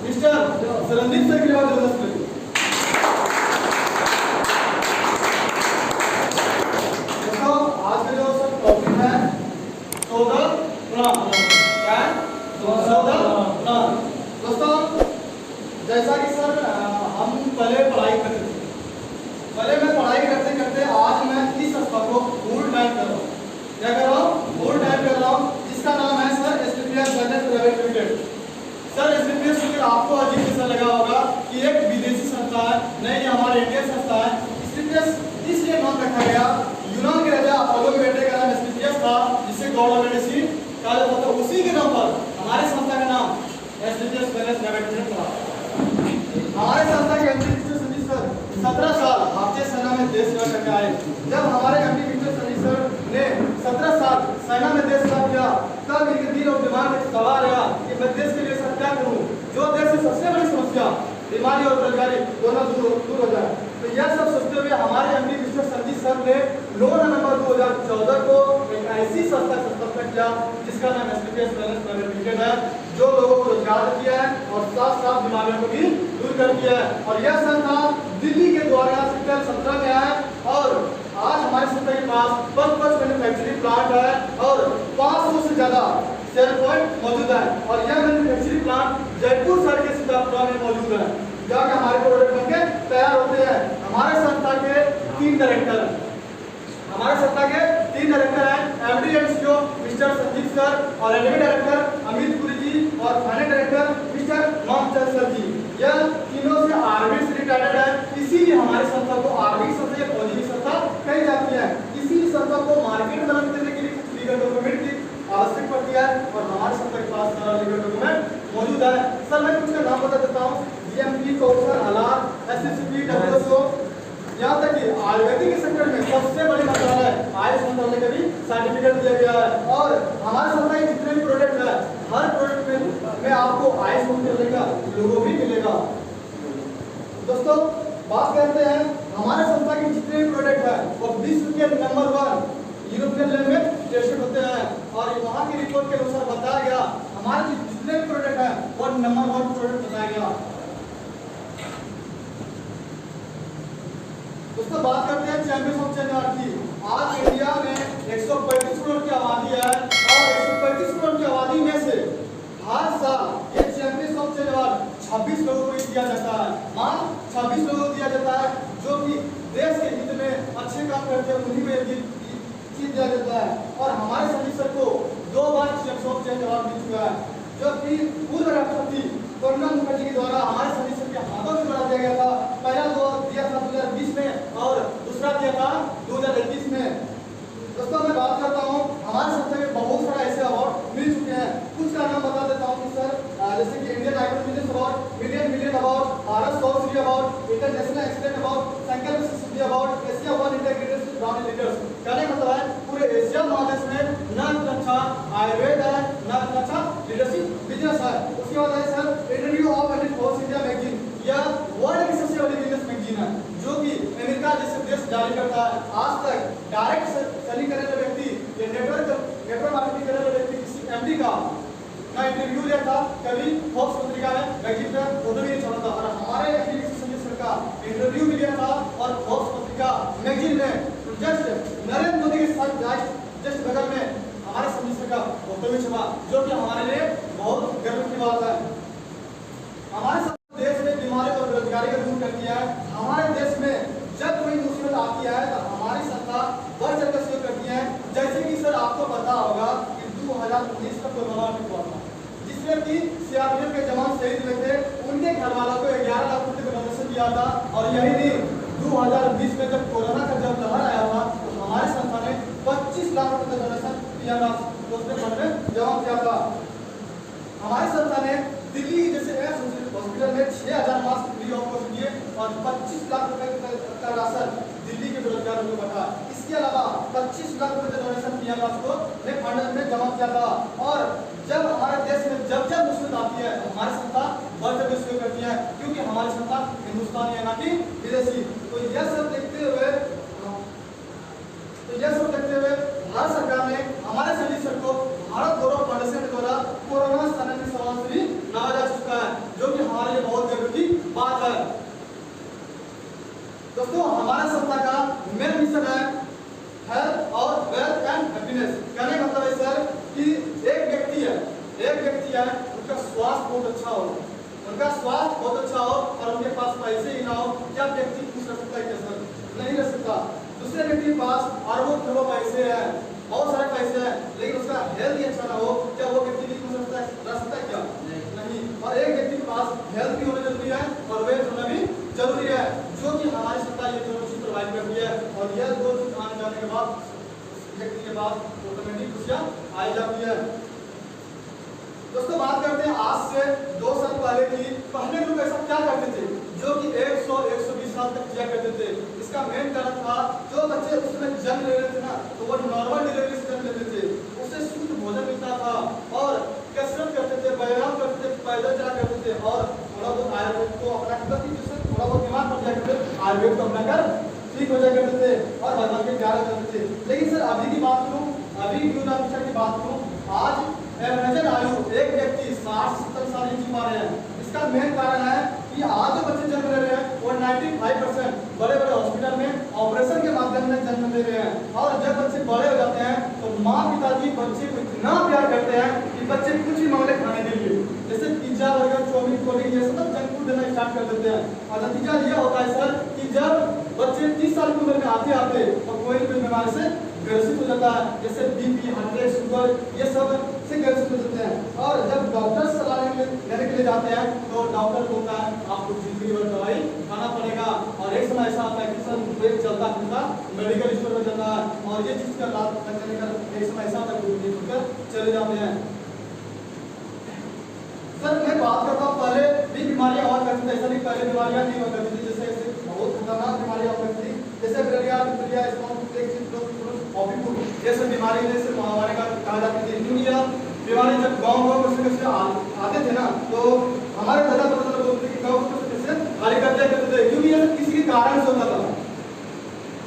Mister Randeep sir के लिए जबरदस्त लगी। दोस्तों आज का जो सर टॉपिक है 14 गुणा क्या है 14 गुणा। दोस्तों जैसा कि सर हम पहले पढ़ाई करते थे, पहले मैं पढ़ाई करते करते आज मैं इस अवस्था को फुल टाइम कर रहा हूँ। क्या कर रहा हूँ? फुल टाइम कर रहा हूँ, जिसका नाम है sir SPPS wellness private limited. Sir SPPS limited आपको अजीब जैसा लगा होगा कि एक विदेशी संस्था है, नहीं हमारे इंडियन संस्था है। एसपीपीएस इसलिए नाम रखा गया, यूनान के राजा अपोलो के बेटे का नाम एसपीपीएस था, जिसे गॉड ऑफ मेडिसिन कहा जाता था। उसी के नाम पर हमारे संस्था का नाम एसपीपीएस वेलनेस प्राइवेट लिमिटेड था। हमारे संस्था के एमडी मिस्टर संदीप सर 17 साल भारतीय सेना में देश सेवा करके आए। जब हमारे एमडी मिस्टर संदीप सर ने 17 साल सेना में देश सेवा किया, तब इनके दिल और दिमाग में सवाल आया कि मैं देश के लिए सर क्या करूं, जो देश की सबसे बड़ी समस्या बीमारी और बेरोजगारी दोनों दूर हो जाए। तो यह सब सोचते हुए हमारे एमडी मिस्टर संदीप सर ने 9 नवंबर 2014 को एक ऐसी संस्था का स्थापना किया जिसका नाम एसपीपीएस वेलनेस प्राइवेट लिमिटेड है, जो लोगों को रोजगार दिया है और साथ साथ बीमारियों को भी दूर कर दिया है। और यह संस्था दिल्ली के द्वारा सेक्टर 17 में है और आज हमारे संस्था के पास 55 मैन्युफैक्चरिंग प्लांट है और 500 से ज्यादा सेल पॉइंट मौजूद है। और यह मैन्युफैक्चरिंग प्लांट जयपुर शहर के सीतापुरा में मौजूद है, जहाँ के हमारे प्रोडक्ट बनके तैयार होते हैं। हमारे संस्था के 3 डायरेक्टर हैं, हमारे संस्था के 3 डायरेक्टर हैं, MD and CEO mister Sandeep sir और एडमिन डायरेक्टर अमित पुरी जी और finance director mister Mohammad sir ji. यह तीनों से आर्मी से रिटायर्ड है, इसीलिए हमारे संस्था को आर्मी संस्था या फौजी संस्था कही जाती है। इसी संस्था को मार्केट में रन करने के लिए कुछ लीगल डॉक्यूमेंट की आवश्यक पड़ती है और हमारे संस्था के पास सारा लीगल डॉक्यूमेंट मौजूद है। सर मैं कुछ का नाम बता देता हूँ, जीएमपी, कौशल, हलाल, एसएसपी, डब्ल्यूएसओ, यहाँ तक कि आयुर्वेदिक के सेक्टर में सबसे बड़ी मंत्रालय आयुष मंत्रालय का भी सर्टिफिकेट दिया गया है। और हमारे संस्था के जितने भी प्रोडक्ट है, हर प्रोडक्ट में आपको आयुष मंत्रालय का लोगो भी मिलेगा। दोस्तों बात करते हैं, हमारे संस्था के जितने भी प्रोडक्ट है वो विश्व के नंबर 1 यूरोपियन लेवल में टेस्टेड होते हैं और वहाँ की रिपोर्ट के अनुसार बताया गया हमारे जितने भी प्रोडक्ट है वो नंबर 1 प्रोडक्ट बताया गया। दोस्तों बात करते हैं चैंपियंस ऑफ चेन्नई की। आज इंडिया में 135 करोड़ की आबादी है और 135 करोड़ की आबादी में से हर साल ये चैंपियंस ऑफ चेन्नई 26 लोगों को दिया जाता है। मान 26 लोगों को दिया जाता है जो कि देश के हित में अच्छे काम करते हैं, उन्हीं में चीज दिया जाता है। और हमारे संदीप सर को 2 बार चैंपियंस ऑफ चेन्नई मिल चुका है, जो कि पूर्व राष्ट्रपति प्रणब मुखर्जी के द्वारा हमारे संदीप सर के हाथों से बना दिया गया था। पहला दिया था 2020 में और दूसरा दिया था 2021 में। दोस्तों मैं बात करता हूँ, हमारे संस्था में बहुत सारे ऐसे अवार्ड मिल चुके हैं। कुछ का नाम बता देता हूँ कि सर जैसे कि Indian icon business award, million award, Bharat 100 Shri award, international excellent award, Sankalp Siddhi award, Asia one integrated brand leaders. कहने का मतलब है पूरे एशिया महादेश में न अच्छा आयुर्वेद है, न अच्छा लीडरशिप बिजनेस है। उसके बाद है sir interview of force India magazine, यह वर्ल्ड की सबसे बड़ी बिजनेस मैगजीन है जो कि अमेरिका जैसे देश जारी करता है। आज तक डायरेक्ट सेलिंग करने वाले व्यक्ति या नेटवर्क मार्केटिंग करने वाले व्यक्ति किसी एमडी का ना इंटरव्यू लिया था कभी फोर्ब्स पत्रिका में, मैगजीन में फोटो भी नहीं छोड़ा था। और हमारे एमडी संजय सर का इंटरव्यू भी लिया था और फोर्ब्स पत्रिका मैगजीन में जस्ट नरेंद्र मोदी के साथ जस्ट बगल में हमारे संजय सर का फोटो भी छपा, जो कि हमारे लिए बहुत गर्व की बात है। हमारे देश में बीमारी और बेरोजगारी को दूर करती है। हमारे देश में जब कोई मुसीबत आती है तो हमारी संस्था बढ़ चढ़कर सहयोग करती है। जैसे कि सर आपको पता होगा कि 2019 का कोरोना हुआ था, जिसमें कि सीआरपीएफ के जवान शहीद हुए थे, उनके घर वालों को 11 लाख रुपए का डोनेशन दिया था। और यही नहीं, 2020 में जब कोरोना का जब लहर आया था तो हमारे संस्था ने 25 लाख रुपए का डोनेशन दिया था, उसने फंड में जमा किया था। हमारी संस्था ने दिल्ली जैसे हॉस्पिटल में 6000 मास्क फ्री ऑफ कॉस्ट दिए और 25 लाख रुपए का राशन दिल्ली के बेरोजगारों को बटा। इसके अलावा 25 लाख रुपए का डोनेशन किया था, उसको ने फंड में जमा किया था। और जब हमारे देश में जब मुसीबत आती है तो हमारी संस्था बढ़कर सहयोग करती है, क्योंकि हमारी संस्था हिंदुस्तानी है ना कि विदेशी। तो यह सब देखते हुए भारत सरकार ने हमारे संदीप सर को भारत गौरव फाउंडेशन द्वारा कोरोना सन्मान से भी नवाजा चुका है, जो कि हमारे दोस्तों हमारा संस्था का मेन मिशन है हेल्थ और वेल्थ एंड हैप्पीनेस। कहने का मतलब है सर कि एक व्यक्ति है उनका स्वास्थ्य बहुत अच्छा हो, उनका स्वास्थ्य बहुत अच्छा हो और उनके पास पैसे ही ना हो, क्या व्यक्ति खुश रह सकता है? क्या सर? नहीं रह सकता। दूसरे व्यक्ति के पास अरबों करोड़ों पैसे हैं, बहुत सारे पैसे हैं, लेकिन उसका हेल्थ ही अच्छा ना हो, क्या वो व्यक्ति भी खुश रह सकता है? क्या नहीं। और एक व्यक्ति के पास हेल्थ भी होना जरूरी है और वेल्थ होना भी जरूरी है, जो कि हमारी संस्था ये दोनों चीज प्रोवाइड करती है। और यह दो चीज आने जाने के बाद व्यक्ति के पास ऑटोमेटिक खुशियां आई जाती है। दोस्तों बात करते हैं आज से 2 साल पहले की। पहले लोग ऐसा क्या करते थे जो कि 100-120 साल तक किया करते थे? इसका मेन कारण था जो बच्चे उसमें जन्म ले रहे थे ना, तो वो नॉर्मल डिलीवरी से जन्म लेते थे, उसे शुद्ध भोजन मिलता था और कसरत करते थे, व्यायाम करते थे, पैदल चला करते थे और थोड़ा बहुत आयुर्वेद को अपना करते थे, जिससे थोड़ा बहुत बीमार पड़ जाया करते थे, आयुर्वेद को अपना कर ठीक हो जाया करते थे और भगवान के प्यारे करते थे। लेकिन सर अभी की बात करूं, अभी न्यूज की बात करूं, आज एवरेज आयु एक व्यक्ति 60-70 साल जी पा रहे हैं। इसका मेन कारण है कि आज जो बच्चे जन्म ले रहे हैं वो 95% बड़े बड़े हॉस्पिटल में ऑपरेशन के माध्यम से जन्म ले रहे हैं। और जब बच्चे बड़े हो जाते हैं तो माँ पिताजी बच्चे को इतना प्यार करते हैं कि बच्चे कुछ भी मांगले खाने के लिए, जैसे pizza, burger, chowmein, cold drink, ये सब जंक फूड देना स्टार्ट कर देते हैं। और नतीजा ये होता है सर कि जब बच्चे 30 साल की उम्र में आते और कोई भी बीमारी से ग्रसित हो जाता है, जैसे बीपी, हार्ट अटैक, शुगर, ये सब से ग्रसित हो जाते हैं। और जब डॉक्टर सलाह लेने के लिए जाते हैं तो डॉक्टर बोलता है आपको जिंदगी भर दवाई खाना पड़ेगा। और एक समय ऐसा आता है कि सर एक चलता फिरता मेडिकल स्टोर में जाता है और ये चीज का लाभ करने का एक समय ऐसा आता है चले जाते हैं। सर मैं बात करता हूँ पहले भी बीमारियां हुआ करती थी, ऐसा नहीं पहले बीमारियां नहीं हुआ करती थी, जैसे बहुत खतरनाक बीमारियां हुआ करती थी, जैसे मलेरिया, डिप्थीरिया, ये सब बीमारी जैसे महामारी का कहा जाती थी। क्योंकि यह बीमारी जब गाँव में आते थे ना तो हमारे दादा परदादा बोलते थे कि गाँव में कैसे खाली कर दिया करते थे, क्योंकि यह किसी के कारण से होता था।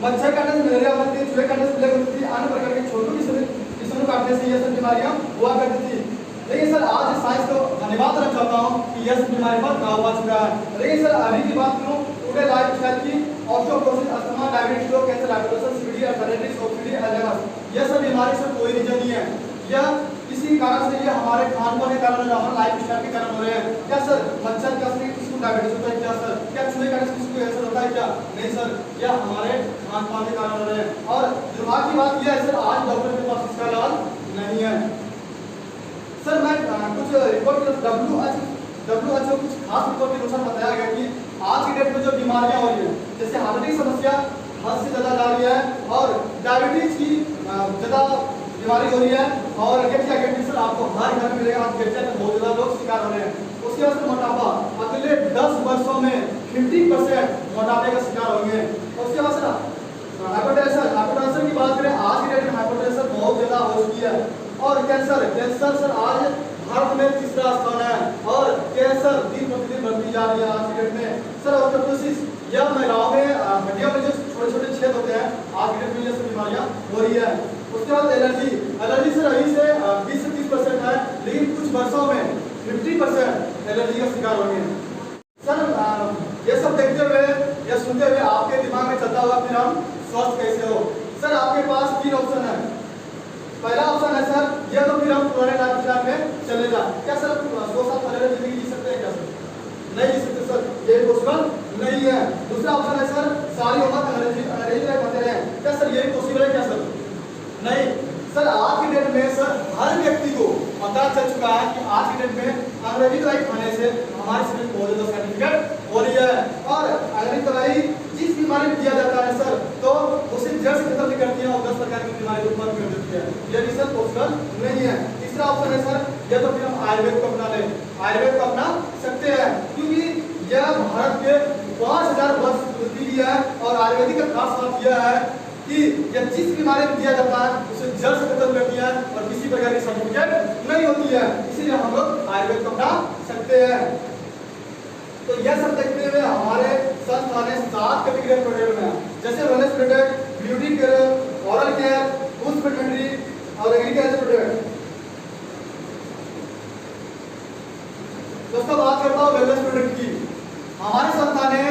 मच्छर काटने से मलेरिया होती थी, चूहे काटने से प्लेग होती थी, अन्य प्रकार के छोटे किस्मों काटने से ये सब बीमारियां हुआ करती थी। लेकिन सर आज साइंस को धन्यवाद देना चाहता हूँ कि यह सब बीमारी पर काबू पा चुका है। लेकिन सर अभी की बात करूँ टुडे लाइफ स्टाइल की, osteoporosis, asthma, diabetes, stroke, cancer, hypertension, CVD, arthritis, obesity, Alzheimer, यह सब बीमारी से कोई रीजन नहीं है। यह किसी कारण से ये हमारे खान-पान के कारण, हमारे लाइफ स्टाइल के कारण हो रहे हैं। क्या सर मच्छर का से किसी को डायबिटीज होता है? क्या सर क्या चूहे काटने से किसी को कैंसर होता है? क्या नहीं सर, यह हमारे खान-पान के कारण हो रहे हैं। और दुर्भाग्य की बात यह है सर आज डॉक्टर के पास इसका इलाज नहीं है। सर मैं कुछ रिपोर्ट WHO कुछ खास रिपोर्ट के अनुसार बताया गया कि आज की डेट में जो बीमारियां हो रही है, जैसे हार्ट की समस्या हद से ज्यादा जा रही है और डायबिटीज की ज्यादा बीमारी हो रही है और गठिया सर आपको हर घर में मिलेगा। आप गठिया के बहुत ज्यादा लोग शिकार हो रहे हैं। उसके बाद मोटापा अगले 10 वर्षों में 50% मोटापे का शिकार होंगे। उसके बाद सर हाइपरटेंशन की बात करें, आज की डेट में हाइपरटेंशन बहुत ज्यादा हो चुकी है। और कैंसर सर आज भारत में तीसरा स्थान है और कैंसर दिन प्रतिदिन बढ़ती जा रही है आज की डेट में। सर ऑस्टियोपोरोसिस, यह महिलाओं में हड्डियों में जो छोटे-छोटे छेद होते हैं, आज की डेट में ये सब बीमारियां हो रही है। उसके बाद एलर्जी सर अभी से 20 से 30% है, लेकिन कुछ वर्षों में 50% एलर्जी का शिकार होंगे। सर ये सब देखते हुए या सुनते हुए आपके दिमाग में चलता होगा फिर हम स्वस्थ कैसे हो। सर आपके पास 3 ऑप्शन है। पहला ऑप्शन है सर ये तो फिर हम पुराने लाइफ स्टाइल में चले जाए। क्या सर 100 साल पहले जिंदगी जी सकते हैं? क्या सर नहीं जी सकते सर, ये पॉसिबल नहीं है। दूसरा ऑप्शन है सर सारी उम्र अंग्रेजी लाइफ होते रहे। क्या सर ये पॉसिबल है? क्या सर नहीं। सर आज की डेट में सर हर व्यक्ति को पता चल चुका है कि आज की डेट में अंग्रेजी दवाई खाने से हमारे शरीर में बहुत ज्यादा सर्टिफिकेट हो रही है। और अंग्रेजी दवाई जिस बीमारी में दिया जाता है सर तो उसे जड़ से खत्म करती है और 10 प्रकार की बीमारी उत्पन्न कर देती है। ये भी सर पॉसिबल नहीं है। तीसरा ऑप्शन है सर या तो फिर हम आयुर्वेद को अपना लें। आयुर्वेद को अपना सकते हैं क्योंकि यह भारत के 5000 वर्ष पुरानी है और आयुर्वेदिक का खास बात यह है कि यह जिस बीमारी में दिया जाता है उसे जड़ से खत्म करती है और किसी प्रकार की सर्टिफिकेट नहीं होती है। इसीलिए हम लोग आयुर्वेद को अपना सकते हैं। तो यह सब देखते हुए हमारे संस्था ने 7 कैटेगरी प्रोडक्ट में, जैसे wellness product, beauty care, oral care, food veterinary और एग्रीकल्चर प्रोडक्ट। दोस्तों बात करता हूँ वेलनेस प्रोडक्ट की। हमारी संस्था ने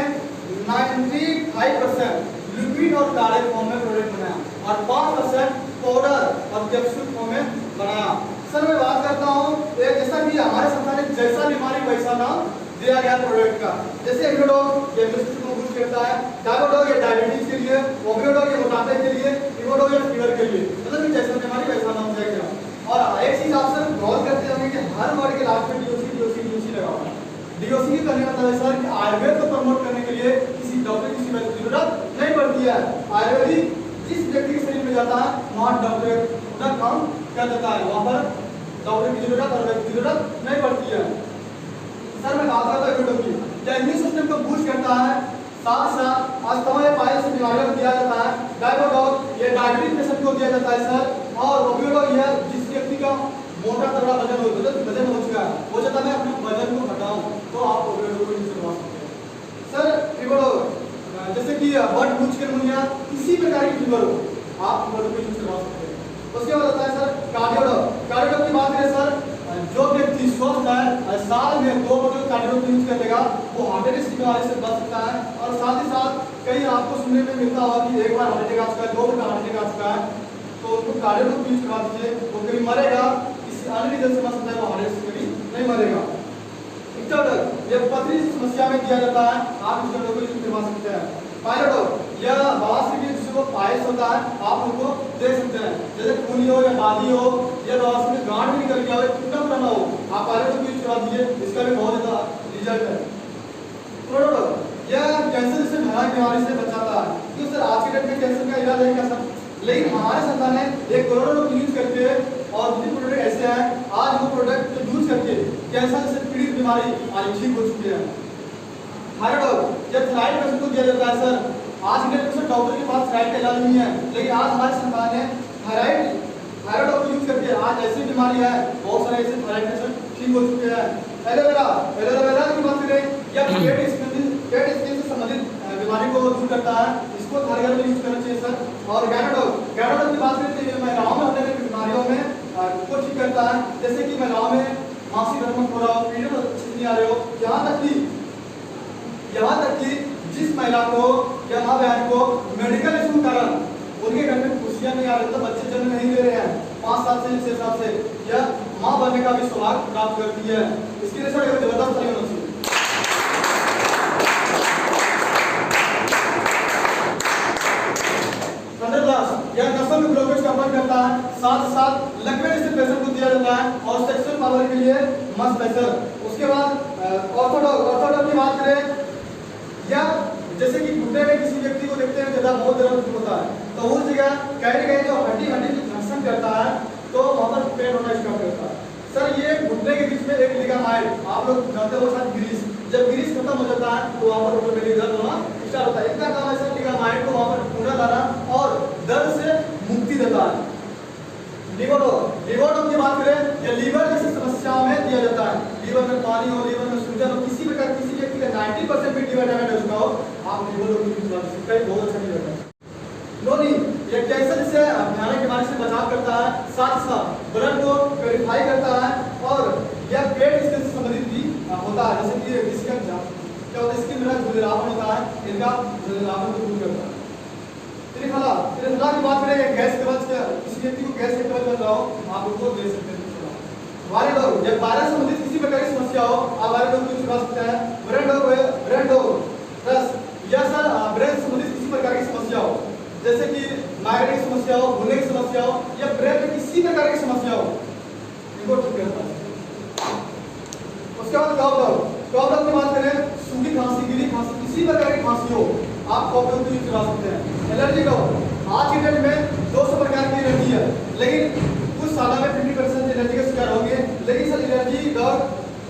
95% लिक्विड और गाढ़े फॉर्म में प्रोडक्ट बनाया और 5% पाउडर और कैप्सूल फॉर्म में बनाया। सर मैं बात करता हूँ जैसा कि हमारे संस्थान ने जैसा बीमारी वैसा नाम दिया गया प्रोडक्ट का। जैसे एग्रोडोग ये मस्तिष्क को बूस्ट करता है, डायगोडोग ये डायबिटीज के लिए, ओबियोडोग ये मोटापे के लिए, इवोडोग ये फीवर के लिए, मतलब कि जैसा बीमारी वैसा नाम दिया गया। और एक चीज आप सर गौर करते होंगे कि हर वर्ड के लास्ट में डीओसी लगा हुआ है। डीओसी की करने का मतलब है सर कि आयुर्वेद को प्रमोट करने के लिए किसी डॉक्टर की जरूरत नहीं पड़ती है। आयुर्वेदिक जिस व्यक्ति के शरीर में जाता है वहाँ डॉक्टर पूरा काम कर देता है, वहाँ पर डॉक्टर की जरूरत और व्यक्ति की जरूरत नहीं पड़ती है। सर मैं बात करता हूँ एग्रोडोग की, क्या इम्यून सिस्टम को बूस्ट करता है, साथ साथ अस्थमा या पाइल्स की बीमारियों को दिया जाता है। डायगोडोग ये डायबिटीज पेशेंट को दिया जाता है सर। और ओबियोडोग यह जिस व्यक्ति का मोटा तगड़ा वजन हो चुका है, वो चाहता है अपने वजन को घटाऊं, तो आप ओबियोडोग को यूज करवा सकते हैं। सर इवोडोग जैसे कि बर्ड फ्लू चिकनगुनिया किसी प्रकार की फीवर हो, आप इवोडोग को यूज करवा सकते हैं। उसके बाद आता है सर कार्डियोडोग। कार्डियोडोग की बात करें सर, जो व्यक्ति स्वस्थ है साल में 2 बोतल कार्डियोडोग यूज कर लेगा वो हार्ट अटैक की बीमारी से बच सकता है। और साथ ही साथ कहीं आपको सुनने में मिलता होगा कि एक बार हार्ट अटैक आ चुका है, 2 बार हार्ट अटैक आ चुका है, तो उनको कार्डियोडोग यूज करवा दीजिए, वो कभी मरेगा किसी अन्य रीजन से मर सकता है, वो हार्ट अटैक से कभी नहीं मरेगा। इक्टोडोग ये पथरी की समस्या में दिया जाता है, आप इक्टोडोग को यूज करवा सकते हैं। पायलोडोग यह बवासीर के जिसको पाइल्स होता है, आप उनको दे सकते हैं, जैसे खूनी हो या बादी हो या बवासीर में गांठ भी निकल गया हो, टूटा फटा हो, आप पायलोडोग यूज करवा दीजिए, इसका भी बहुत ज्यादा रिजल्ट है। क्लोरोडोग यह कैंसर से भयानक बीमारी से बचाता है। क्यों सर आज के डेट में कैंसर का इलाज नहीं कर सकते, लेकिन हमारे संस्थान ने एक क्लोरोडोग यूज करके और दूसरे प्रोडक्ट ऐसे हैं आज वो प्रोडक्ट यूज करके कैंसर से पीड़ित बीमारी आज ठीक हो चुकी है। थायराइड जब थायराइड पेशेंट को दिया जाता है सर, आज के डेट में डॉक्टर के पास थायराइड का इलाज नहीं है, लेकिन आज हमारे संस्थान ने थायराइड को यूज करके आज ऐसी बीमारी है, बहुत सारे ऐसे थायराइड पेशेंट ठीक हो चुके हैं। एलोवेरा की बात करें, यह पेट स्किन से संबंधित बीमारी को दूर करता है, इसको घर घर में यूज करना चाहिए सर। और गैनोडोग की बात करें तो महिलाओं में होने वाली बीमारियों में को ठीक करता है, जैसे कि महिलाओं में मासिक धर्म हो रहा हो, पीरियड अच्छे नहीं आ रहे हो, यहाँ तक कि जिस महिला को या माँ बहन को मेडिकल इशू कारण उनके घर में खुशियां नहीं आ रही, तो बच्चे जन्म नहीं ले रहे हैं 5 साल से 6 साल से, यह माँ बनने का भी सौभाग्य प्राप्त करती है। इसके लिए सर जबरदस्त ताली होना चाहिए। यह नसों में ब्लॉकेज का बंद करता है, साथ लकवे जैसे पेशेंट को दिया जाता है और सेक्सुअल पावर के लिए मस्त है सर। उसके बाद ऑर्थोडॉग की बात करें, या जैसे कि घुटने में किसी व्यक्ति को देखते हैं ज्यादा बहुत दर्द होता है, तो उस जगह कहीं जो हड्डी घर्षण करता है तो वहां पर पेन होना स्टार्ट करता है। सर ये घुटने के बीच में एक लिगामेंट आप लोग जानते हो शायद ग्रीस, जब ग्रीस खत्म हो जाता है तो वहां पर ऑटोमेटिक दर्द होना स्टार्ट होता है। इनका काम है सर लिगामेंट को वहां पर पूरा लाना और दर्द से मुक्ति देता है। लिवरडोग की बात करें, यह लीवर जैसी समस्याओं में दिया जाता है, लीवर में पानी हो, लीवर में सूजन हो, किसी प्रकार किसी व्यक्ति का 90% भी लीवर डैमेज हो चुका हो, आप लिवरडोग यूज कर सकते हैं, बहुत अच्छा लीवर है। नोनी यह कैंसर से भयानक बीमारी से बचाव करता है, साथ ब्लड को प्योरीफाई करता है और यह पेट स्किन से संबंधित भी होता है, जैसे कि किसी का क्या होता है स्किन में खुजलापन होता है, इनका खुजलापन को दूर करता है। त्रिफला की बात करें, गैस कवच किसी व्यक्ति को गैस कवच बन रहा हो, आप उनको दे सकते हैं। वायरडोग जब वायरस संबंधित किसी प्रकार की समस्या हो, आप वायरडोग यूज कर सकते हैं। ब्रेनडोग प्लस या सर ब्रेन संबंधित किसी प्रकार की समस्या हो, जैसे कि माइग्रेन की समस्या हो, भूलने की समस्या हो या ब्रेन में किसी प्रकार की समस्या हो, इनको ठीक करता है। उसके बाद कॉपडोग की बात करें, सूखी खांसी, गीली खांसी, किसी प्रकार की खांसी हो, आप कॉपडोग यूज करा सकते हैं। एलर्जी का आज के डेट में 200 प्रकार की एलर्जी है, लेकिन कुछ सालों में 50% एलर्जी का शिकार होंगे। लेकिन सर एलर्जी डॉग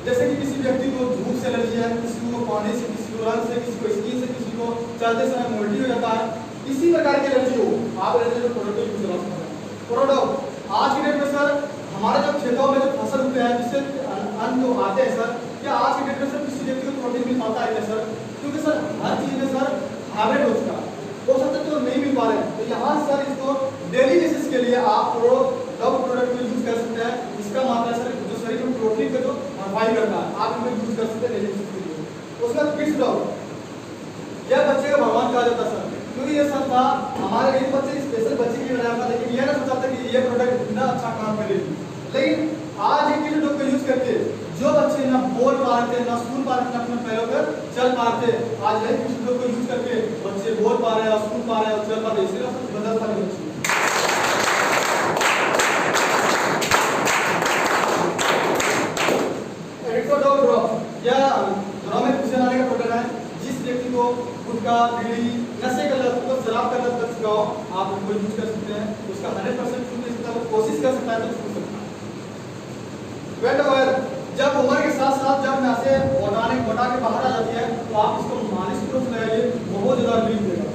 जैसे कि किसी व्यक्ति को धूप से एलर्जी है, किसी को पानी से, किसी को रंग से, किसी को स्किन से, किसी को चलते समय मोल्टी हो जाता है, किसी प्रकार की एलर्जी हो, आप एलर्जी का प्रोडक्ट यूज करा सकते हैं। प्रोडक्ट आज के डेट में सर हमारे जो खेतों में जो फसल होते हैं जिससे अन्न जो आते हैं सर, क्या आज के डेट में सर किसी व्यक्ति को प्रोटीन मिल पाता है क्या सर? क्योंकि सर हर चीज में सर हाइब्रिड हो चुका है, हो सकता है तो नहीं मिल पा रहे हैं, तो यहाँ सर इसको डेली बेसिस के लिए आप प्रोडक्ट को यूज कर सकते हैं। इसका मात्रा सर जो शरीर में प्रोटीन का जो भरपाई करता है, आप इनको यूज कर सकते हैं डेली बेसिस के लिए। उसके बाद फिक्स डॉग, यह था हमारे लिए बच्चे स्पेशल बच्चे के लिए बनाया था, लेकिन ये ना सोचा था कि ये प्रोडक्ट इतना अच्छा काम करेगी। लेकिन आज ये किलो को यूज करके जो बच्चे ना बोल पा रहे थे, ना सुन पा रहे थे, अपने पैरों पर चल पा रहे थे, आज ये किलो को यूज करके बच्चे बोल पा रहे हैं, सुन पा रहे हैं और चल पा रहे हैं। इसलिए सब बदल पा रहे बच्चे। या ड्रॉ में खुशी लाने का प्रोडक्ट है। जिस व्यक्ति को गुटखा, बीड़ी, नशे का लत, तो शराब का लत लग चुका हो, आप उनको यूज कर सकते हैं। उसका 100% छूट नहीं सकता, कोशिश कर सकता है तो छूट सकता है। वेट ऑयल जब उम्र के साथ साथ जब नशे घटा के बाहर आ जाती है तो आप इसको मालिश के रूप में लगाइए, बहुत ज्यादा रिलीफ देगा।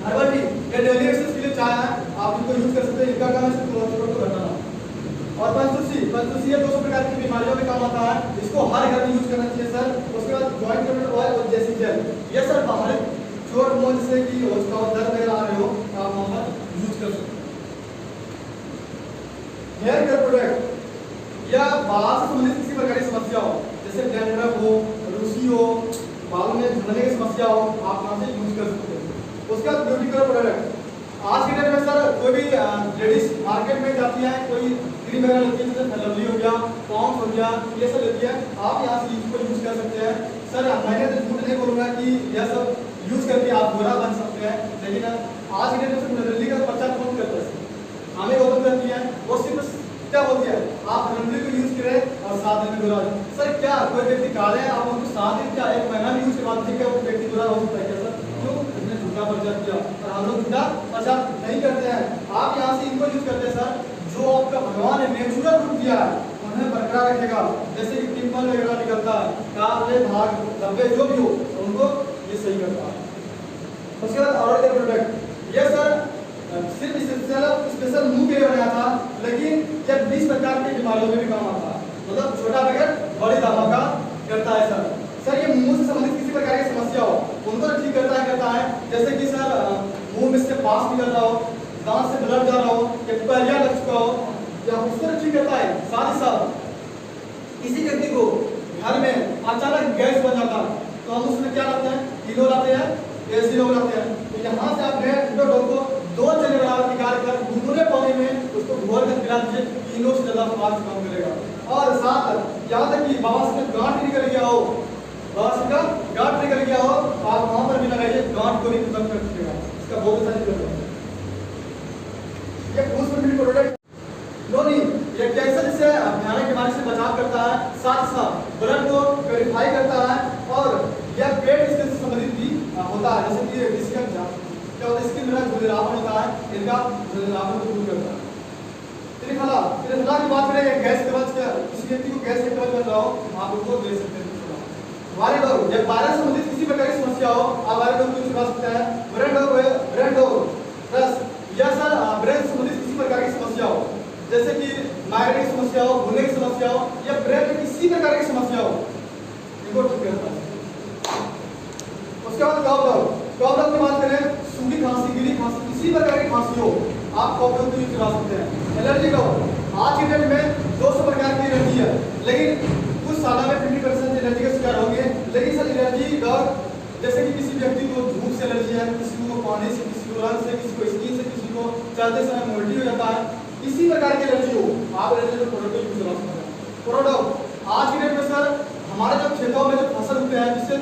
हर्बल टी ये डेली एक्सरसाइज के लिए चाय है, आप इनको यूज कर सकते हैं। इनका काम है सिर्फ कोलेस्ट्रॉल को घटाना। और पंचतुलसी ये 200 प्रकार की बीमारियों में काम आता है, इसको हर घर में यूज करना चाहिए सर। उसके बाद जॉइंट टेबलेट ऑयल और जैसी जेल, ये सर बाहर चोट मोच से की होता हो, दर्द वगैरह आ रहे हो, आप वहां पर यूज कर सकते हैं। हेयर केयर प्रोडक्ट या बाल से संबंधित किसी प्रकार की समस्या हो, जैसे डैंड्रफ हो, रूसी हो, बालों में झड़ने की समस्या हो, आप वहां से यूज कर सकते हैं। उसके बाद ब्यूटी केयर प्रोडक्ट, आज के डेट में सर कोई भी लेडीज मार्केट में जाती है, कोई क्रीम वगैरह लेती है, जैसे लवली हो गया, पॉन्ड्स हो गया, ये सब लेती है, आप यहाँ से इसको यूज कर सकते हैं। सर मैंने तो झूठ नहीं बोलूँगा कि यह सब यूज करके आप गोरा बन सकते हैं, लेकिन आज के डेट में लवली का प्रचार कौन करता है? हमें ओपन करती है, वो सिर्फ क्या बोलती है, आप लवली को यूज करें और 7 दिन में गोरा। सर क्या कोई व्यक्ति काले हैं, आप उनको 7 दिन क्या 1 महीना भी यूज करवा दीजिए, क्या वो व्यक्ति गोरा हो सकता है क्या सर? क्यों? इसने झूठा प्रचार किया और हम लोग झूठा प्रचार नहीं करते हैं। आप यहाँ से इनको यूज करते हैं सर, जो आपका भगवान ने नेचुरल रूप दिया है उन्हें बरकरार रखेगा। जैसे कि पिंपल वगैरह निकलता है, काले भाग धब्बे जो भी हो उनको ये सही करता है। उसके बाद और एक प्रोडक्ट, ये सर सिर्फ स्पेशल मुंह के लिए बनाया था, लेकिन ये 20 प्रकार की बीमारियों में भी काम आता है। मतलब छोटा पैकेट बड़ी धमाका करता है सर। सर ये मुंह से संबंधित किसी प्रकार की समस्या हो उनको ठीक करता है। जैसे कि सर मुंह में से पास निकल रहा हो, दांत से ब्लड जा रहा हो, या पैरिया लग चुका हो, या उसको ठीक करता है। साथ ही साथ किसी व्यक्ति को घर में अचानक गैस बन जाता है तो हम उसमें क्या लाते हैं, किलो लाते हैं, एसिड लाते हैं। तो यहाँ से आप डॉग को 2 जने बराबर निकाल कर गुनगुने पानी में उसको घोल कर पिला दीजिए, किलो से ज्यादा फास्ट काम करेगा। और साथ यहाँ तक कि बवासीर में गांठ निकल गया हो, बवासीर का गांठ निकल गया हो, आप वहां पर भी लगाइए, गांठ को भी खत्म कर देगा। इसका बहुत अच्छा रिजल्ट है। ये फूड प्रोडक्ट नोनी ये कैंसर से भयानक बीमारी से बचाव करता है, साथ साथ ब्लड को प्योरीफाई करता है, और यह पेट स्किन से संबंधित भी होता है। जैसे कि स्किन क्या होता है, स्किन में खुरदरापन होता है, इनका खुरदरापन को दूर करता है। त्रिफला की बात करें, गैस कवच का, किसी व्यक्ति को गैस कवच कर रहा हो आप उसको दे सकते हैं। वायरल जब वायरस से संबंधित किसी प्रकार की समस्या हो आप वायरल को यूज कर सकते हैं। ब्रेन डॉग प्लस या सर ब्रेन से संबंधित किसी प्रकार की समस्या हो, जैसे कि माइग्रेन की समस्या हो, भूलने की समस्या हो, या ब्रेन में किसी प्रकार की समस्या हो, इनको ठीक करता है। उसके बाद कॉफ की बात करें, सूखी खांसी, गीली खांसी, किसी प्रकार की खांसी हो आप कॉफ को यूज करा सकते हैं। एलर्जी का आज के डेट में 200 प्रकार की एलर्जी है, लेकिन कुछ सालों में 50% एलर्जी का शिकार होंगे। लेकिन सर एलर्जी डॉग जैसे कि किसी व्यक्ति को धूप से एलर्जी है, किसी को पानी से, किसी को रंग से, किसी को स्किन से, किसी को चलते समय मोल्टी हो जाता है, किसी प्रकार की एलर्जी हो आप एलर्जी को प्रोडक्ट यूज करा सकते हैं। प्रोडक्ट आज की डेट में सर हमारे जो खेतों में जो फसल होते हैं जिससे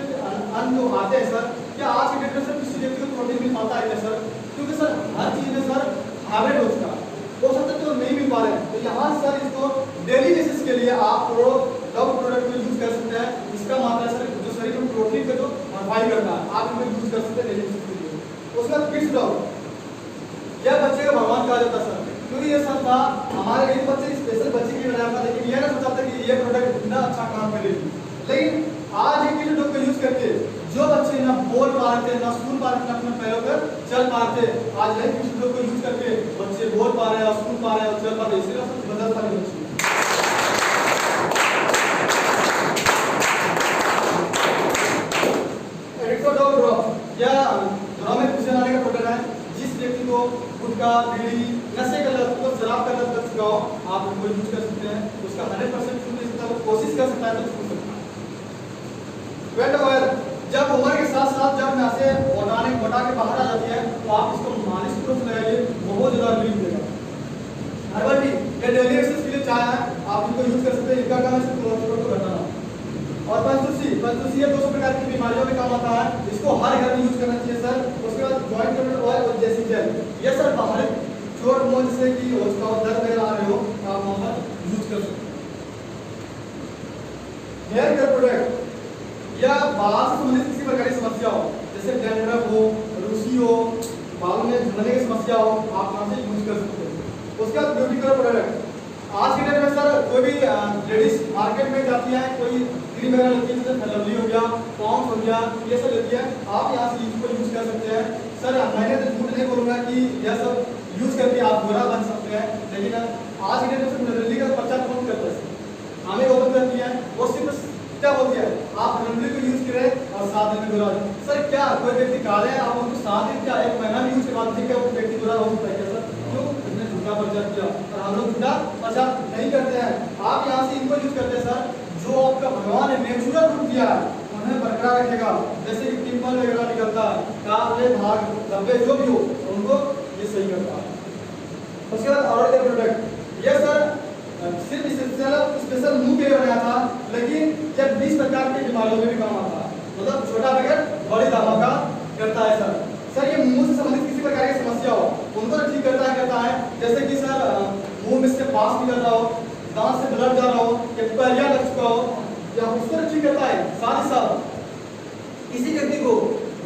अन्न जो आते हैं सर, क्या आज की डेट में सर किसी व्यक्ति को प्रोटीन मिल पाता है क्या सर? क्योंकि सर हर चीज में सर हाइब्रिड हो चुका है, हो सकता है तो नहीं मिल पा रहे हैं। तो यहाँ सर इसको डेली बेसिस के लिए आप प्रोडक्ट को यूज कर सकते हैं। इसका मात्रा सर जो शरीर में प्रोटीन का जो मॉडिफाई करता है आप इनको यूज कर सकते हैं डेली बेसिस के लिए। उसका किड्स डॉग यह बच्चे का भगवान कहा जाता है सर, क्योंकि ये सब था हमारे लिए बच्चे स्पेशल बच्चे के लिए बनाया था, लेकिन ये ना सोचा था कि ये प्रोडक्ट इतना अच्छा काम करेगी। लेकिन आज ये किलो डॉग को यूज करके जो बच्चे ना बोल पा रहे थे, ना सुन पा रहे थे, अपने पैरों पर चल पा रहे थे, आज ये किलो डॉग को यूज करके बच्चे बोल पा रहे हैं, सुन पा रहे हैं और चल पा रहे हैं। इसलिए सब बदल पा रहे बच्चे। या ड्रॉ में खुशी लाने का प्रोडक्ट है। जिस व्यक्ति को गुटखा, बीड़ी, नशे का लत, तो शराब का लत लग चुका हो आप उनको यूज कर सकते हैं। उसका 100% छूट नहीं सकता, कोशिश कर सकता है तो छूट सकता है। वेट ऑयल जब उम्र के साथ साथ जब नसें मोटा के बाहर आ जाती है तो आप इसको मालिश को लगाइए, बहुत ज़्यादा रिलीफ देगा। हर्बल टी ये डेली एक्सरसाइज के लिए चाय है, आप इनको यूज कर सकते हैं। इनका काम है सिर्फ कोलेस्ट्रॉल को घटाना। और पंचतुलसी ये 200 प्रकार की बीमारियों में काम आता है, इसको हर घर में यूज करना चाहिए सर। उसके बाद जॉइंट टेबल ऑयल और जैसी जेल, ये सर बाहर चोट मोच से कि उसका दर्द वगैरह आ रहे हो आप वहाँ पर यूज कर सकते हैं। हेयर केयर प्रोडक्ट या बाल से संबंधित किसी प्रकार की समस्या हो, जैसे डैंड्रफ हो, रूसी हो, बालों में झड़ने की समस्या हो, आप वहाँ से यूज कर सकते हैं। उसके बाद ब्यूटी केयर प्रोडक्ट, आज के डेट में सर कोई भी लेडीज मार्केट में जाती है, कोई क्रीम वगैरह लेती है, जैसे लवली हो गया, पॉन्ड्स हो गया, ये सब लेती है, आप यहाँ से इसको यूज कर सकते हैं। सर मैंने तो झूठ नहीं बोलूँगा कि यह सब यूज करके आप बुरा बन सकते हैं, लेकिन आज के डेट में लवली का प्रचार कौन करता है? हमें ओपन करती है, वो सिर्फ क्या बोलती है आप लवली को यूज करें और 7 दिन में बुरा। सर क्या कोई व्यक्ति काले हैं, आप उनको 7 दिन क्या 1 महीना भी यूज करवा दीजिए, क्या वो व्यक्ति बुरा हो सकता है क्या सर? क्यों? इसने झूठा प्रचार किया और हम लोग झूठा प्रचार नहीं करते हैं। आप यहाँ से इनको यूज करते हैं सर, जो आपका भगवान ने नेचुरल रूप दिया है उन्हें बरकरार रखेगा। जैसे कि पिंपल वगैरह निकलता है, काले भाग धब्बे जो भी हो उनको ये सही करता है। उसके बाद ऑरल केयर प्रोडक्ट, ये सर सिर्फ स्पेशल मुंह के लिए बनाया था, लेकिन यह 20 प्रकार की बीमारियों में भी काम आता है। मतलब छोटा पैकेट बड़ी धमाका करता है सर। ये मुंह से संबंधित किसी प्रकार की समस्या हो उनको तो ठीक करता है। जैसे कि सर मुंह में से पास निकल रहा हो, दांत से ब्लड जा रहा हो, या पैलिया लग चुका हो, या उसको ठीक करता है। साथ ही साथ किसी व्यक्ति को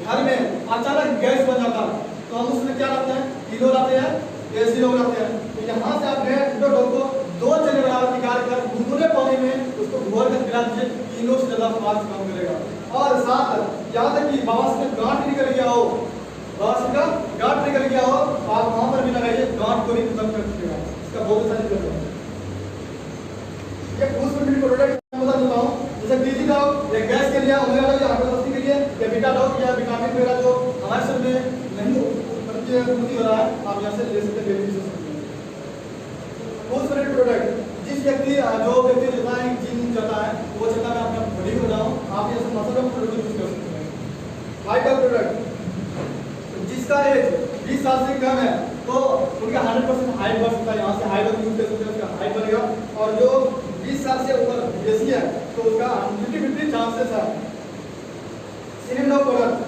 घर में अचानक गैस बन जाता है तो हम उसमें क्या लाते हैं, किलो लाते हैं, एसी लोग लाते हैं। तो यहाँ से आप छोटे डॉग को 2 चने बराबर निकाल कर गुनगुने पानी में उसको घोल कर पिला दीजिए, किलो से ज़्यादा फास्ट काम करेगा। और साथ यहाँ तक कि बवासीर में गांठ निकल गया हो, बवासीर का गांठ निकल गया हो, आप वहाँ पर भी लगाइए, गांठ को भी खत्म कर दीजिएगा। इसका बहुत अच्छा रिजल्ट है। ये फूड प्रोडक्ट बता देता हूँ, जैसे डीजी डॉग या गैस के लिए, ओमेगा डॉग या हाइड्रोक्सी के लिए, या बीटा डॉग या विटामिन वगैरह जो हमारे शरीर में नहीं पूर्ति हो रहा है, आप यहाँ से ले सकते हैं। फूड प्रोडक्ट, जिस व्यक्ति जो व्यक्ति जो है जिम जाता है वो चाहता है अपना बॉडी को बनाओ, आप ये सब मसल प्रोडक्ट यूज कर सकते हैं। हाइट प्रोडक्ट, जिसका एज 20 साल से कम है तो उनका 100% हाइट बढ़ सकता है, यहाँ से हाइट यूज कर सकते हैं, उसका हाइट बढ़ेगा। और जो 20 साल से ऊपर बेसी है तो उसका 50-50 चांसेस है। सिनेमा प्रोडक्ट,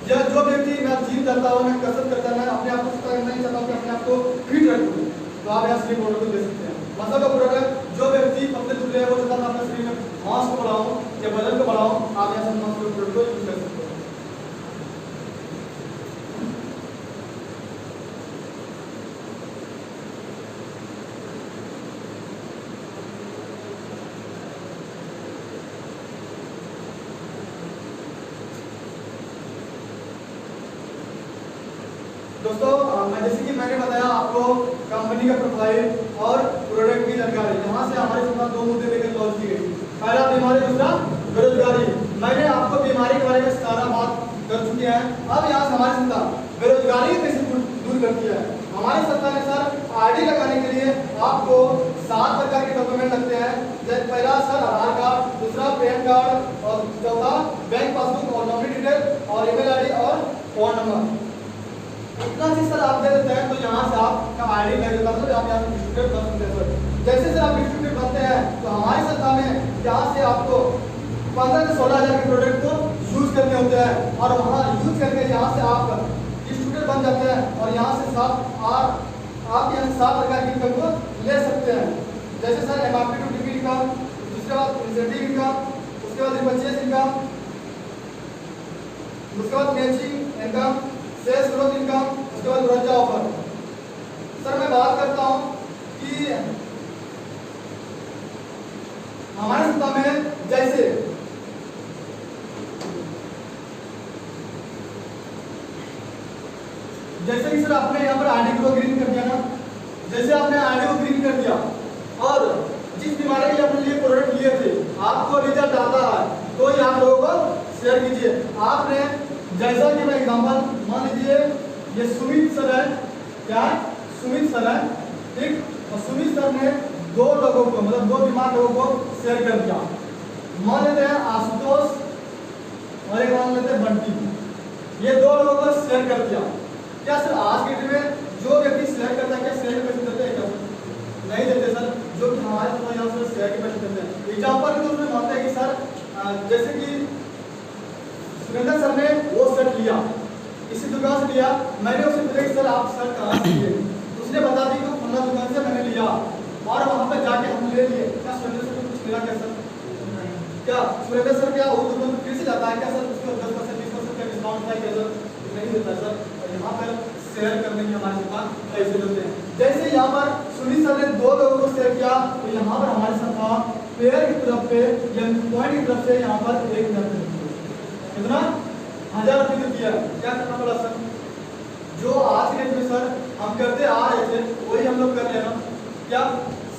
जो व्यक्ति ना जिम जाता हो, ना कसरत करता है, ना अपने आप को नहीं चाहता हूँ कि अपने आप को फिट रखूँ, तो आप यहाँ स्लिम प्रोडक्ट को ले सकते हैं। मसल का प्रोडक्ट, जो व्यक्ति पतले दुबले है वो चाहता है अपने शरीर में मांस को बढ़ाऊं या वजन को बढ़ाऊं, आप यहाँ से मसल प्रोडक्ट को यूज कर सकते हैं। दोस्तों जैसे कि मैंने बताया आपको कंपनी का प्रोफाइल और प्रोडक्ट की जानकारी, यहाँ से हमारे साथ 2 मुद्दे लेकर लॉन्च की गई। पहला बीमारी, दूसरा बेरोजगारी। मैंने आपको बीमारी के बारे में सारा बात कर चुके हैं। अब यहाँ से हमारी सत्ता बेरोजगारी कैसे दूर करती है। हमारी सत्ता में सर आईडी लगाने के लिए आपको 7 प्रकार के डॉक्यूमेंट लगते हैं। जैसे पहला सर आधार कार्ड, दूसरा पैन कार्ड, और चौथा बैंक पासबुक और नॉमिनी डिटेल और ईमेल आईडी और फोन नंबर। इतना चीज सर आप दे देते हैं तो यहाँ से आपका आईडी लग जाता है, आप यहाँ से डिस्ट्रीब्यूटर बन सकते हैं सर। जैसे सर आप डिस्ट्रीब्यूटर बनते हैं तो हमारी सत्ता में यहाँ से आपको 15 से 16 हज़ार के प्रोडक्ट को यूज करने होते हैं, और वहाँ यूज करके यहाँ से आप डिस्ट्रीब्यूटर बन जाते हैं, और यहाँ से आप यहाँ से 7 प्रकार की इनकम को ले सकते हैं। जैसे sir MRP to TP income, उसके बाद इंसेंटिव इनकम, उसके बाद रिपर्चेज इनकम, उसके बाद matching income, sales growth income, उसके बाद रोजा ऑफर। सर मैं बात करता हूं कि हमारे सत्ता में जैसे कि सर आपने यहाँ पर आईडी को ग्रीन कर दिया ना, जैसे आपने आईडी को ग्रीन कर दिया और जिस बीमारी के लिए अपने लिए प्रोडक्ट लिए थे आपको रिजल्ट आता है तो ये आप लोगों को शेयर कीजिए। आपने जैसा कि मैं एग्जांपल मान लीजिए ये सुमित सर है, क्या सुमित सर है, ठीक, और सुमित सर ने 2 लोगों को मतलब 2 बीमार लोगों को शेयर कर दिया। मान लेते हैं आशुतोष और एक मान लोगों को शेयर कर दिया। क्या सर आज के डेट में जो व्यक्ति शेयर करता है क्या शेयर के पैसे देते हैं क्या? नहीं देते सर। जो कि हमारे यहाँ से शेयर के पैसे देते हैं। एग्जाम्पल के तौर पे मानते हैं कि सर जैसे कि सुरेंद्र सर ने वो शर्ट लिया, इसी दुकान से लिया, मैंने उसे पूछा कि सर आप शर्ट कहाँ से लिए? उसने बता दी कि फलाना दुकान से मैंने लिया और वहाँ पे जाके हम ले लिए। क्या सुरेंद्र सर को कुछ मिला क्या सर? क्या सुरेंद्र सर क्या वो दुकान पे फिर से जाता है क्या सर? उसको 10% 20% का डिस्काउंट है क्या सर? नहीं देता सर। यहाँ पर शेयर करने की हमारे दुकान पैसे देते हैं। जैसे यहाँ पर सुनील सर ने 2 लोगों को शेयर किया तो यहाँ पर हमारे साथ था पेयर की तरफ पे या पॉइंट की तरफ से यहाँ पर 1000 कितना 1000 रुपये दिया। क्या करना पड़ा सर? जो आज के डेट में सर हम करते आ रहे थे वही हम लोग कर रहे हैं ना। क्या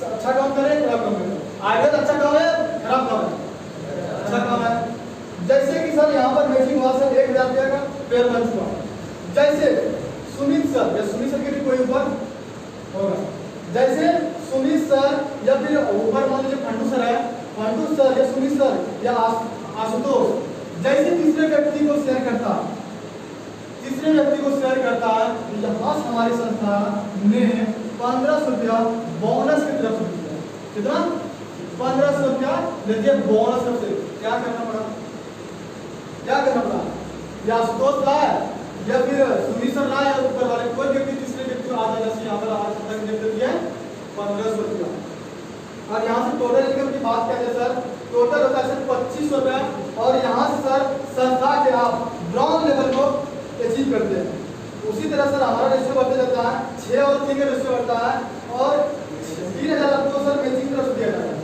अच्छा काम करें खराब काम करें? आइडिया अच्छा काम है खराब काम है? अच्छा काम है। जैसे कि सर यहाँ पर मैचिंग हुआ सर 1000 रुपये का पेयर बन चुका। जैसे सुमित सर या सुमित सर के भी कोई ऊपर होगा, जैसे सुमित सर या फिर ऊपर मान लीजिए फंडू सर है, फंडू सर या सुमित सर या आशुतोष जैसे तीसरे व्यक्ति को शेयर करता है, तीसरे व्यक्ति को शेयर करता है तो यहाँ से हमारी संस्था ने 1500 रुपया बोनस की तरफ से दिया। कितना? 1500 रुपया लेते बोनस तरफ से। क्या करना पड़ा? क्या करना पड़ा? या आशुतोष लाया या फिर सुमित सर लाया या ऊपर वाले कोई व्यक्ति तीसरे व्यक्ति को आधा जैसे यहाँ पर हमारी संस्था ने दे दिया 1500 रुपया। और यहाँ से टोटल इनकम की बात करते हैं सर, टोटल होता है सर 2500 रुपया। और यहाँ से सर संस्था के आप ब्राउन लेवल को अचीव करते हैं। उसी तरह सर हमारा रेशियो बढ़ते जाता है, 6 और 3 का रेशियो बढ़ता है और 3000 आपको सर मैचिंग तरफ से दिया जाएगा।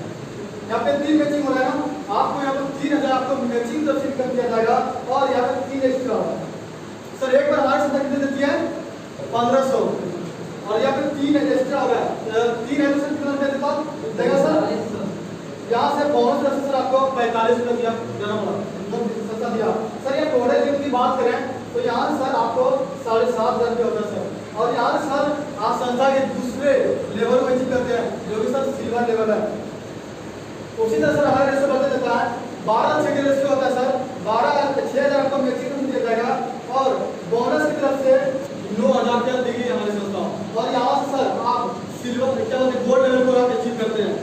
यहाँ पे 3 मैचिंग हो रहा है ना, आपको यहाँ पर 3000 आपको मैचिंग तरफ से इनकम दिया जाएगा और यहाँ पर 3 एक्स्ट्रा होगा सर। एक बार हमारी संस्था कितने देती है? 1500 और यहाँ पे 3 एक्स्ट्रा हो रहा है। 3 है तो सर कितना रुपया देगा सर? यहाँ से बोनस तरफ से सर आपको 45 रुपया दिया देना पड़ा, सस्ता दिया सर। ये टोटल इनकम की बात करें तो यहाँ सर आपको 7500 रुपया होता है सर। और यहाँ सर आप संस्था के दूसरे लेवल को अचीव करते हैं जो कि सर सिल्वर लेवल है। उसी तरह सर हमारा रेशियो बढ़ते जाता है, 12:6 का रेशियो होता है सर। 6000 आपको मैक्सिमम दिया जाएगा और बोनस की तरफ से 9000 रुपया देगी हमारी संस्था। और यहाँ से सर आप सिल्वर क्या होते हैं गोल्ड लेवल को आप अचीव करते हैं।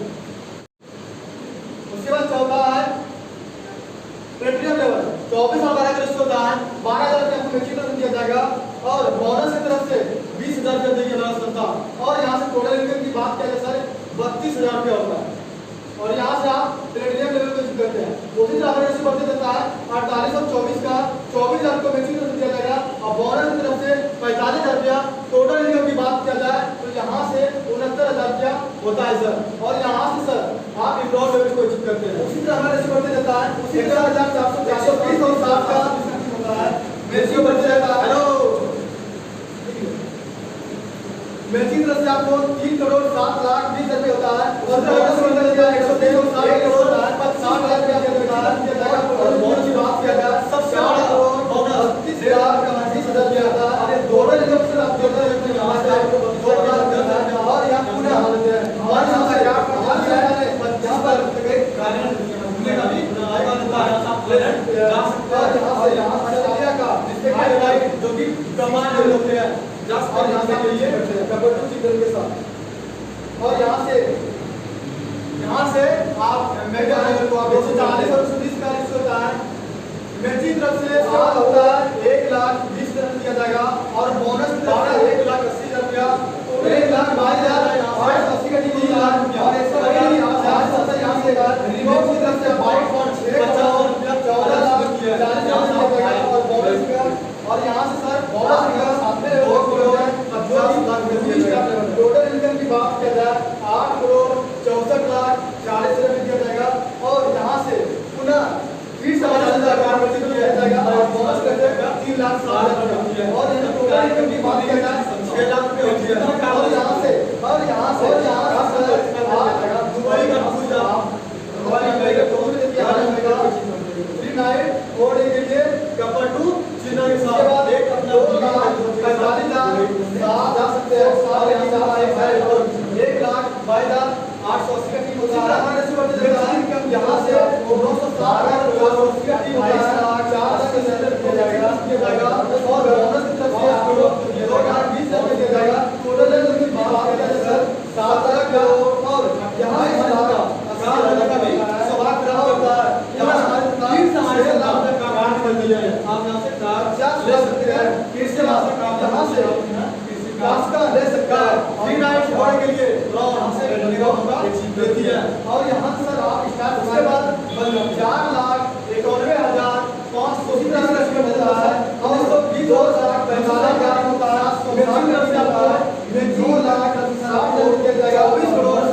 उसके बाद चौथा है प्लेटिनम लेवल, 24,000 का रेशियो होता है। 12,000 रुपया आपको मैक्सिमम दिया जाएगा और बोनस की तरफ से 20,000 रुपया देगी हमारा संस्था। और यहाँ से टोटल इनकम की बात करें सर 32,000 रुपया होता है। और यहाँ से आप प्लेटिनम लेवल को अचीव करते हैं। उसी तरह हमारे रेशियो बढ़ते जाता है 48 और 24 का 24,000 को मैक्सिमम दिया जाएगा और बोनस की तरफ से 45,000 रुपया। टोटल इनकम की बात किया जाए तो यहाँ से 69,000 रुपया होता है सर। और यहाँ से सर आप इम्प्लॉय लेवल को अचीव करते हैं। उसी तरह हमारे रेशियो बढ़ते जाता है 61,430 और 60 का होता है रेशियो बढ़ते जाता है। हेलो मैचिंग तरफ से आपको 3,07,20,000 रुपये होता है। और बोनस बढ़ते जाता है 123 और 60 करोड़ होता है 60,000 रुपया दिया जाएगा। और बोनस की बात किया जाए सबसे बड़ा बोनस 30,000 रुपया आता है। और दोनों इनकम से आप देते हैं यहाँ से आपको 2,000 मिलता है। और यहाँ पूरा हालत है और यहाँ पर यहाँ पर जो कि कमान होते हैं और यहाँ से ये कबड्डी चिकन के साथ। और यहाँ से आप मेगा लेवल को आप 140 और 120 का रेशियो होता है। मैचिंग तरफ से आप होता है 1,20,000 तरफ दिया जाएगा और बोनस की तरफ से 1,80,000 रुपया 1,22,000 880 का 3,00,000 रुपया और 120 यहाँ से रिमोट की तरफ से 52,650 रुपया 14,40,000 और बोनस का। और यहाँ से सर बोनस का सामने टोटल इनकम की बात किया जाए 8,64,40,000 दिया जाएगा। और यहाँ से पुनः फिर से 8,000 दिया जाएगा और बोनस कर देगा 3,60,000 और यहाँ टोटल इनकम की बात किया जाए 6 लाख रुपये होती है। और यहाँ से दुबई का पूजा दुबई का टोल दिया जाएगा 3 नाइट और एक लिए कपटू चिन्ह के साथ एक अपना 45,000 जा सकते हैं 1,22,880 का टीम होता है। हमारे से बढ़ते जाता है इनकम यहाँ से 960,000 का टीम होता है 4,00,000 दिया जाएगा और कार कर दिया है, आप यहाँ से कार ले सकते हैं, फिर से यहाँ से ले सकते हैं, 3 नाइट्स होने के लिए यहाँ से देती है। और यहाँ से सर आप स्टार्ट उसके बाद 4,91,500 होता है, और 2,45,000 होता है, 2,60,000 दिया जाएगा, 20 करोड़ लाख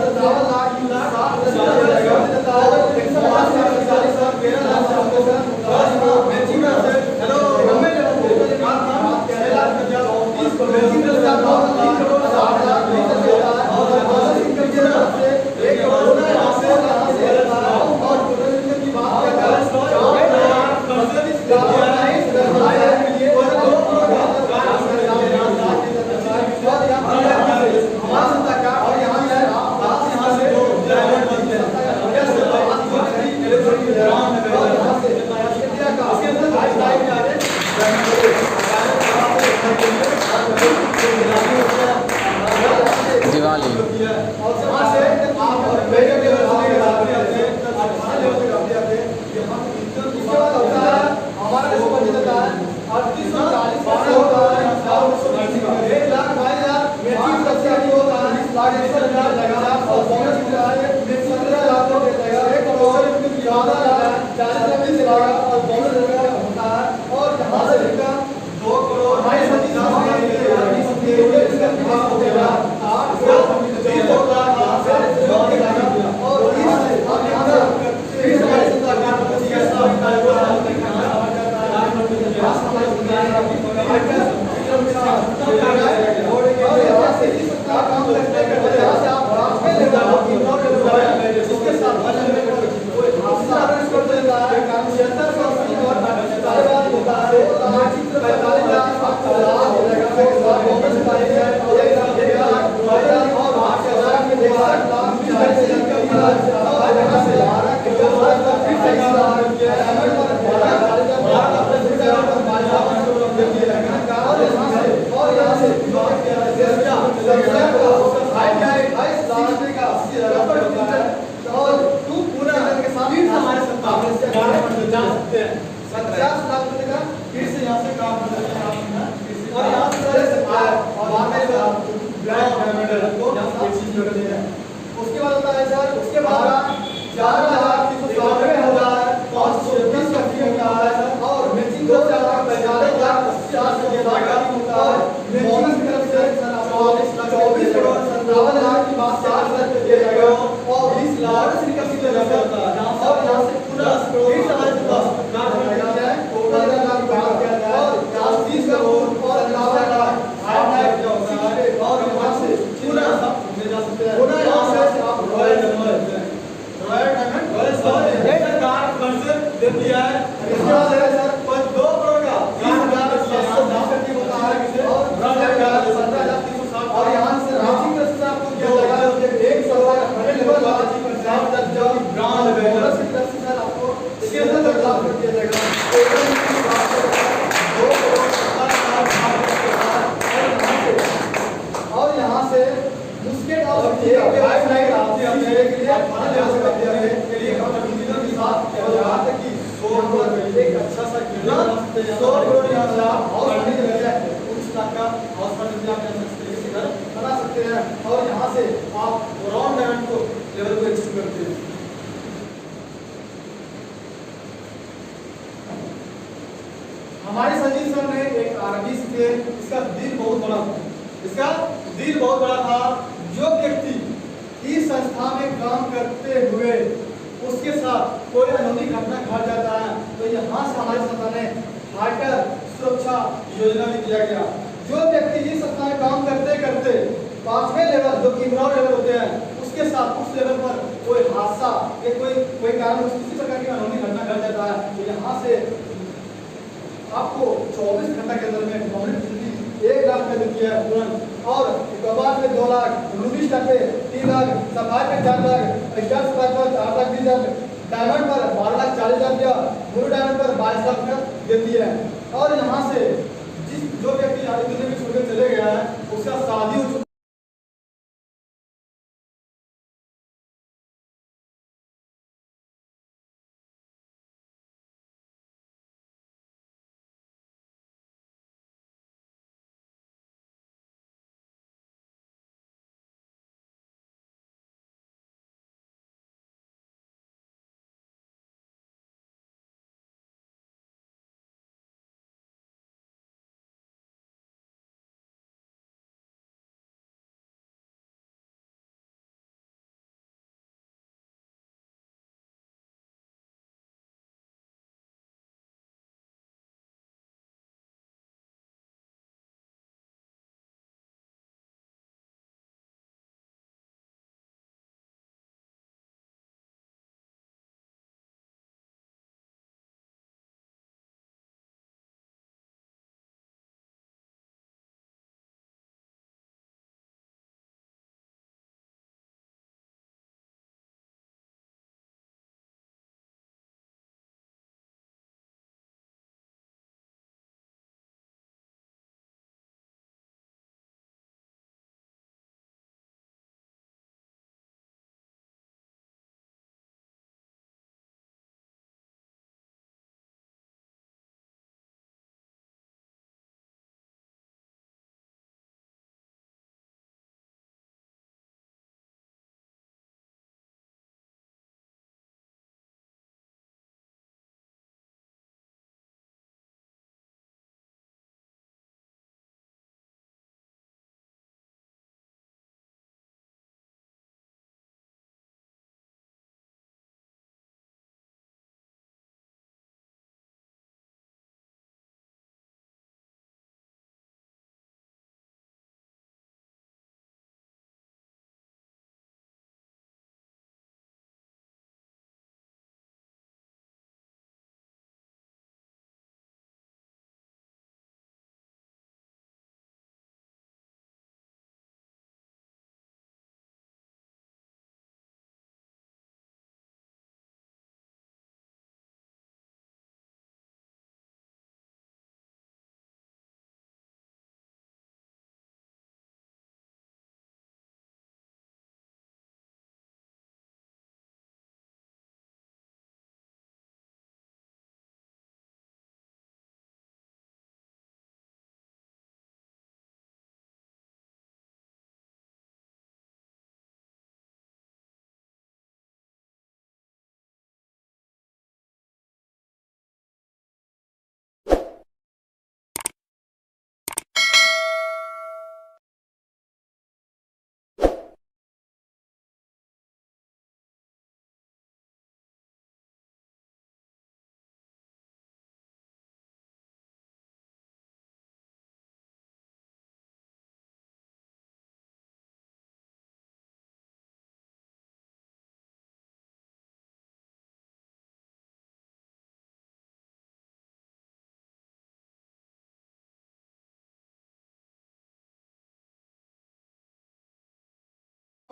देती है। और यहाँ से जो व्यक्ति दुनिया में छोड़ के चले गया है उसका शादी हो चुका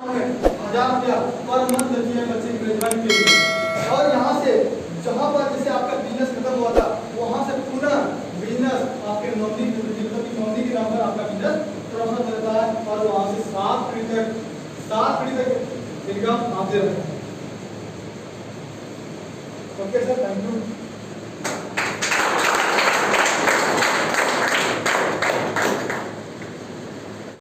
1000 रुपया पर मंथ देती है बच्चे की ग्रेजुएट के लिए। और यहाँ से जहाँ पर जैसे आपका बिजनेस खत्म हुआ था वहाँ से पुनः बिजनेस आपके नॉमिनी के नाम पर आपका बिजनेस ट्रांसफर करता है और वहाँ से 7 पीढ़ी तक इनकम आते रहता है। Okay sir, thank you.